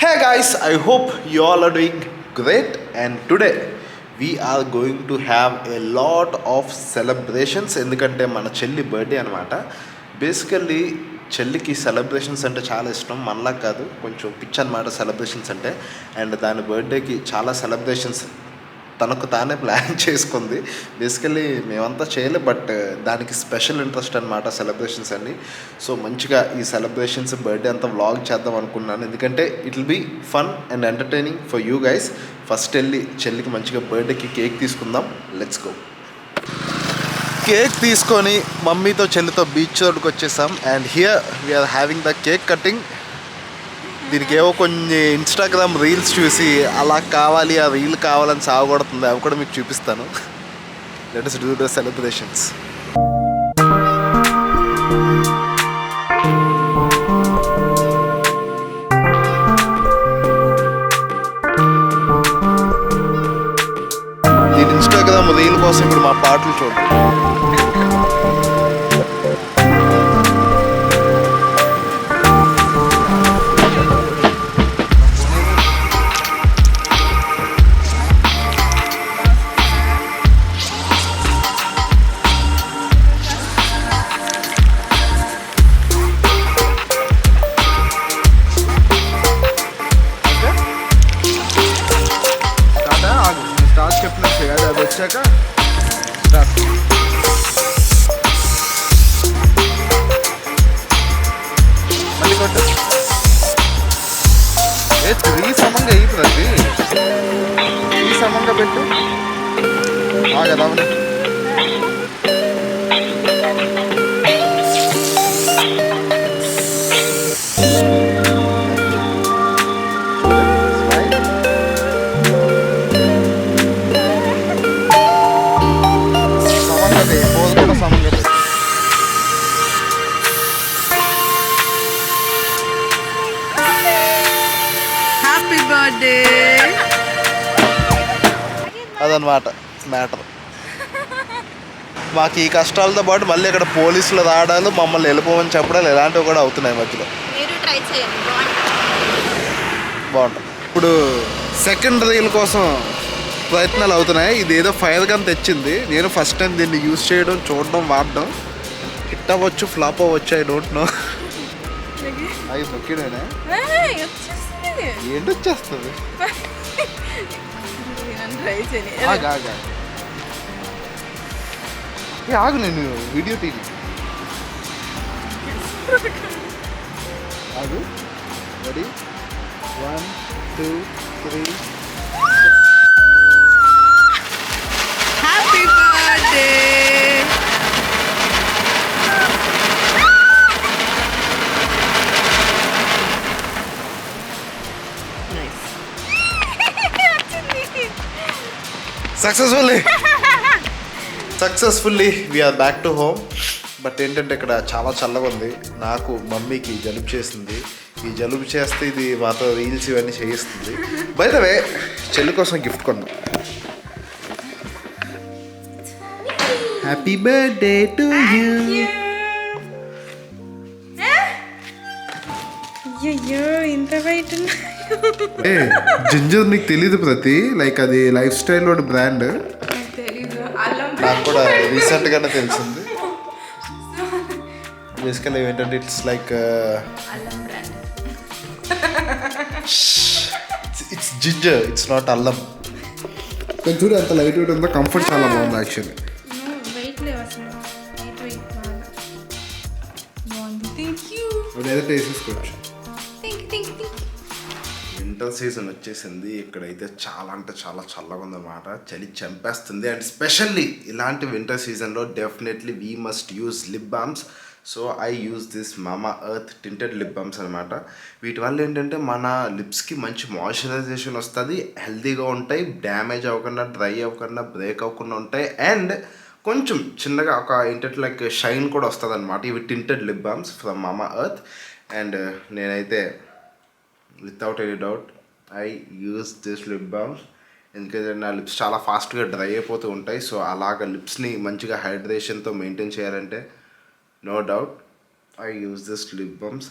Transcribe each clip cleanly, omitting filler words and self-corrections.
Hey guys, I hope you all are doing great, and today we are going to have a lot of celebrations ఎందుకంటే మన చెల్లి birthday అనమాట. Basically చెల్లికి celebrations అంటే చాలా ఇష్టం, మనలా కాదు, కొంచెం పిచ్ అనమాట సెలబ్రేషన్స్ అంటే. అండ్ దాని బర్త్డేకి చాలా సెలబ్రేషన్స్ తనకు తానే ప్లాన్ చేసుకుంది. బేసికల్లీ మేమంతా చేయలే, బట్ దానికి స్పెషల్ ఇంట్రెస్ట్ అనమాట సెలబ్రేషన్స్ అన్నీ. సో మంచిగా ఈ సెలబ్రేషన్స్ బర్త్డే అంతా వ్లాగ్ చేద్దాం అనుకున్నాను, ఎందుకంటే it will be fun and entertaining for you guys. First వెళ్ళి చెల్లికి మంచిగా బర్త్డేకి కేక్ తీసుకుందాం, లెట్స్ గో. కేక్ తీసుకొని మమ్మీతో చెల్లితో బీచ్ రోడ్కి వచ్చేసాం. And here we are having the cake cutting. దీనికి ఏవో కొన్ని ఇన్స్టాగ్రామ్ రీల్స్ చూసి అలా కావాలి, ఆ రీల్ కావాలని సాగొడుతుంది, అవి కూడా మీకు చూపిస్తాను. Let us do the celebrations. దీని ఇన్స్టాగ్రామ్ రీల్ కోసం ఇప్పుడు మా పాటలు చూడండి. వచ్చాక స్టార్ట్. మళ్ళీ కొట్టు. త్రీ సమంగా అయిపోతుంది, త్రీ సమంగా పెట్టు. కదా అదనమాట మ్యాటర్. మాకు ఈ కష్టాలతో పాటు మళ్ళీ ఇక్కడ పోలీసులు రావడాలు, మమ్మల్ని వెళ్ళిపోమని చెప్పడాలు ఇలాంటివి కూడా అవుతున్నాయి మధ్యలో. బాగుంటుంది. ఇప్పుడు సెకండ్ రీల్ కోసం ప్రయత్నాలు అవుతున్నాయి. ఇది ఏదో ఫైర్ గన్ తెచ్చింది. నేను ఫస్ట్ టైం దీన్ని యూజ్ చేయడం, చూడడం, వాడడం. హిట్ అవ్వచ్చు, ఫ్లాప్ అవ్వచ్చు, ఐ డోంట్ నో. అవి నొక్కిడేనా ఏంటి వచ్చేస్తుంది. ఆగు, నేను వీడియో టీవీ ఆగు. Ready, 1 2 3. Happy birthday. Successfully we are back to home. But ఏంటంటే ఇక్కడ చాలా చల్లగా ఉంది. నాకు మమ్మీకి జలుబు చేసింది. ఈ జలుబు చేస్తే ఇది మాతో రీల్స్ ఇవన్నీ చేయిస్తుంది. బై ద వే, చెల్లి కోసం గిఫ్ట్ కొన్నాం. Happy birthday to you. అయ్యో ఇంత బయట జింజర్ నీకు తెలీదు ప్రతి, లైక్ అది లైఫ్ స్టైల్ వాడి బ్రాండ్. నాకు కూడా రీసెంట్గానే తెలిసింది. బేసికల్లీ ఏంటంటే it's like it's ginger, it's not అల్లం. కొంచెం చూడు ఎంత లైట్ వెయిట్ ఉందో, కంఫర్ట్ చాలా బాగుంది యాక్చువల్లీ. ఏదైతే వేసేసుకోవచ్చు. వింటర్ సీజన్ వచ్చేసింది. ఇక్కడైతే చాలా అంటే చాలా చల్లగా ఉందన్నమాట. చలి చంపేస్తుంది. అండ్ స్పెషల్లీ ఇలాంటి వింటర్ సీజన్లో definitely we must use lip balms. So I use this Mamaearth tinted lip balms అనమాట. వీటి వల్ల ఏంటంటే మన లిప్స్కి మంచి మాయిశ్చరైజేషన్ వస్తుంది, హెల్తీగా ఉంటాయి, డ్యామేజ్ అవ్వకుండా, డ్రై అవ్వకుండా, బ్రేక్ అవ్వకుండా ఉంటాయి. అండ్ కొంచెం చిన్నగా ఒక ఏంటంటే లైక్ షైన్ కూడా వస్తుంది అనమాట. ఇవి tinted lip balms from Mamaearth. And నేనైతే without any doubt I use this lip balms. ఎందుకంటే నా లిప్స్ చాలా ఫాస్ట్గా డ్రై అయిపోతూ ఉంటాయి. సో అలాగ లిప్స్ని మంచిగా హైడ్రేషన్తో మెయింటైన్ చేయాలంటే no doubt I use this lip balms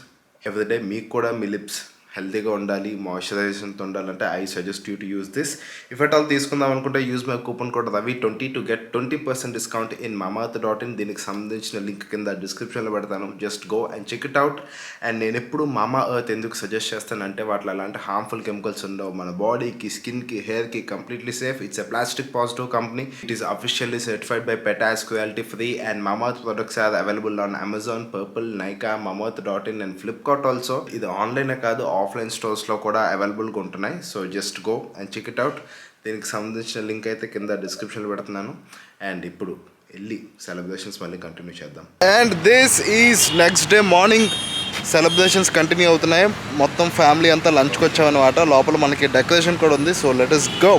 everyday. మీకు కూడా మీ లిప్స్ హెల్తీగా ఉండాలి, మాయిశ్చరైజేషన్తో ఉండాలంటే I suggest you to use this. If at all తీసుకుందాం అనుకుంటే use my coupon code Ravi20 to get 20% discount in mamaearth.in. దీనికి సంబంధించిన లింక్ కింద డిస్క్రిప్షన్లో పెడతాను. Just go and check it out. And నేను ఎప్పుడు మామా ఎర్త్ ఎందుకు సజెస్ట్ చేస్తానంటే వాటిలో అలాంటి హార్మ్ఫుల్ కెమికల్స్ ఉండవు. మన బాడీకి, స్కిన్కి, హెయిర్కి completely safe. It's a plastic positive company. It is officially certified by PETAS, quality free. And mamaearth products are available on Amazon, Purple, Nykaa, mamaearth.in and Flipkart also. ఇది ఆన్లైనే కాదు, ఆఫ్లైన్ స్టోర్స్లో కూడా అవైలబుల్గా ఉంటున్నాయి. So just go and check it out. దీనికి సంబంధించిన link అయితే కింద డిస్క్రిప్షన్లో పెడుతున్నాను. అండ్ ఇప్పుడు వెళ్ళి సెలబ్రేషన్స్ మళ్ళీ కంటిన్యూ చేద్దాం. And this is next day morning. Celebrations continue అవుతున్నాయి. మొత్తం ఫ్యామిలీ అంతా లంచ్కి వచ్చామన్నమాట. లోపల మనకి డెకరేషన్ కూడా ఉంది. So let us go.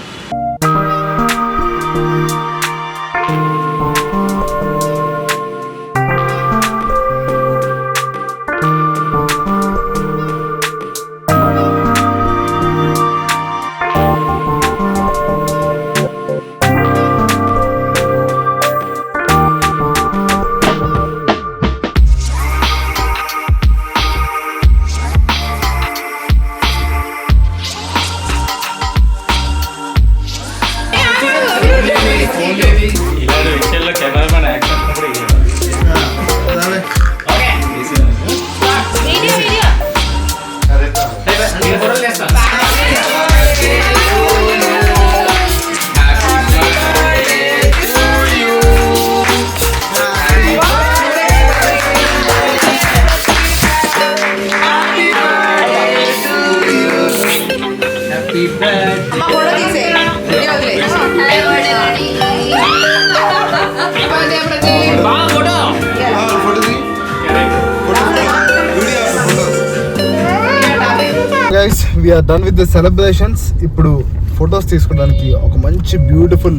Guys we are done with the celebrations. ఇప్పుడు ఫొటోస్ తీసుకోవడానికి ఒక మంచి బ్యూటిఫుల్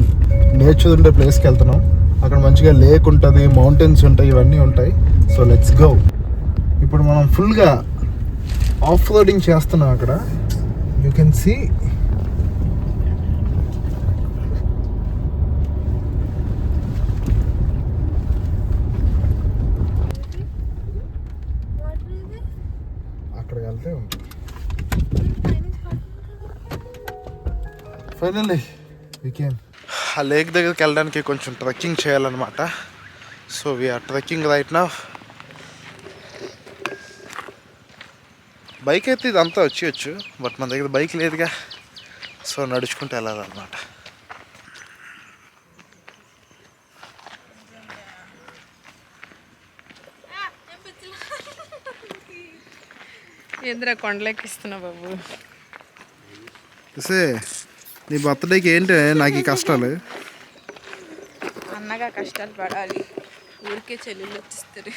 నేచర్ ఉండే ప్లేస్కి వెళ్తున్నాం. అక్కడ మంచిగా లేక్ ఉంటుంది, మౌంటైన్స్ ఉంటాయి, ఇవన్నీ ఉంటాయి. So let's go. ఇప్పుడు మనం ఫుల్గా ఆఫ్ రోడింగ్ చేస్తున్నాం. అక్కడ యూ కెన్ సీ అక్కడికి వెళ్తే ఉంటుంది. Finally we came. ఆ లేక్ దగ్గరికి వెళ్ళడానికి కొంచెం ట్రెక్కింగ్ చేయాలన్నమాట. So we are trekking right now. Bike అయితే ఇదంతా వచ్చేయచ్చు, బట్ మన దగ్గర బైక్ లేదుగా. సో నడుచుకుంటూ వెళ్ళాలన్నమాట. ఏంద్రా కొండలెక్కిస్తున్నా బాబు. నీ బర్త్డేకి ఏంటి నాకు ఈ కష్టాలు? అన్నగా కష్టాలు పడాలి, ఊరికే చెల్లెళ్ళు వచ్చిస్తారు.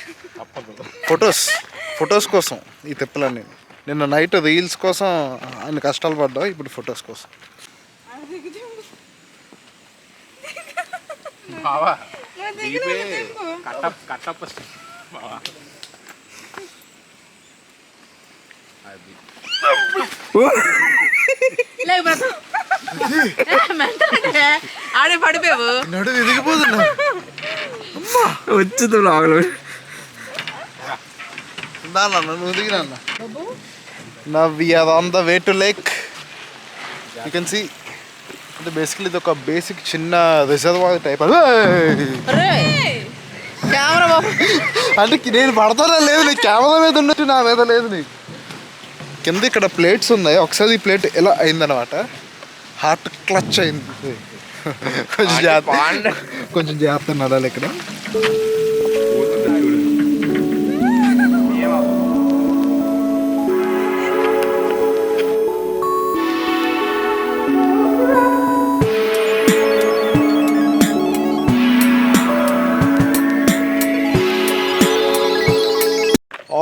ఫొటోస్ కోసం ఈ తిప్పలన్నీ. నిన్న నైట్ రీల్స్ కోసం అన్ని కష్టాలు పడ్డావు, ఇప్పుడు ఫొటోస్ కోసం. ఆడే పడిపోయావు, నడు ఎదిగిపోతున్నా. వచ్చింది రాగులు నువ్వు దిగినా. Now we are on the way to lake. You can see అంటే బేసికలీ ఇది ఒక బేసిక్ చిన్న రిజర్వాయర్ టైప్. కెమెరా బాబు అంటే నేను పడతానా లేదు, నీ కెమెరా మీద ఉన్నట్టు నా మీద లేదు. నీకు కింద ఇక్కడ ప్లేట్స్ ఉన్నాయి. ఒకసారి ఈ ప్లేట్ ఎలా అయిందనమాట, హార్ట్ క్లచ్ అయింది. కొంచెం జాగ్రత్త నడాలి ఇక్కడ.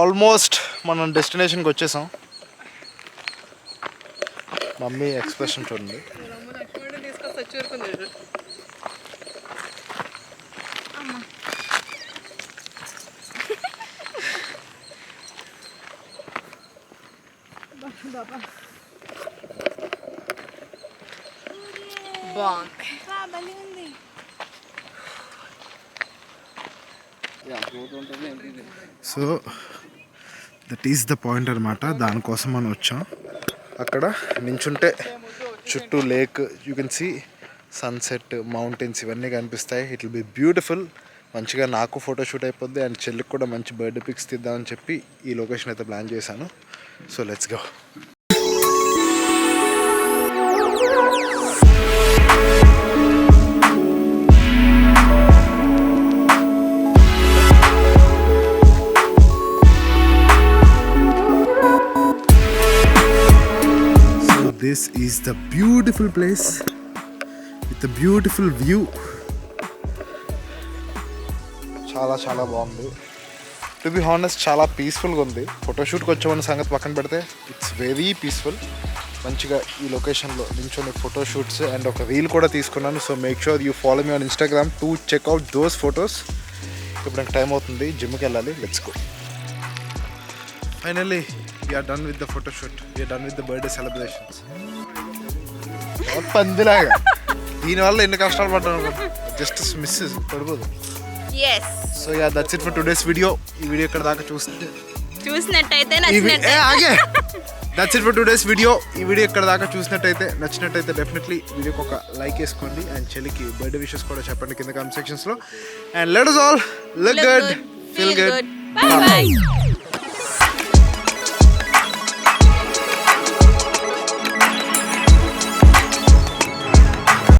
ఆల్మోస్ట్ మనం డెస్టినేషన్కి వచ్చేసాం. మమ్మీ ఎక్స్ప్రెషన్ చూడండి. So that is the point అనమాట. దానికోసం మనం వచ్చాం. అక్కడ నించుంటే చుట్టూ lake, you can see sunset, mountains ఇవన్నీ కనిపిస్తాయి. It will be beautiful. మంచిగా నాకు ఫోటోషూట్ అయిపోద్ది అండ్ చెల్లికి కూడా మంచి బర్త్డే పిక్స్ తీద్దామని చెప్పి ఈ లొకేషన్ అయితే ప్లాన్ చేశాను. So let's go. This is the beautiful place with a beautiful view. చాలా చాలా బాగుంది. టు బి హానెస్ట్ చాలా పీస్ఫుల్గా ఉంది. ఫోటోషూట్కి వచ్చామన్న సంగతి పక్కన పెడితే ఇట్స్ వెరీ పీస్ఫుల్. మంచిగా ఈ లొకేషన్లో నించొని ఫోటోషూట్స్ అండ్ ఒక రీల్ కూడా తీసుకున్నాను. So make sure you follow me on Instagram to check out those photos. ఇప్పుడు నాకు టైం అవుతుంది, జిమ్కి వెళ్ళాలి. Let's go. Finally we are done with the photo shoot. We are done with the birthday celebrations. పందిలాగా దీనివల్ల ఎన్ని కష్టాలు పడ్డాను. జస్ట్ మిస్ పడిపోదు. yes so ya that's it for today's video. ఈ వీడియో ఇక్కడ దాకా చూసినట్టయితే that's it for today's video. ఈ వీడియో ఇక్కడ దాకా నచ్చినట్టయితే డెఫినెట్లీ వీడియోకి ఒక లైక్ వేసుకోండి అండ్ చెల్లికి బర్త్డే విషెస్ కూడా చెప్పండి కింద కామెంట్ సెక్షన్స్లో. And let us all look good, feel good. Bye bye.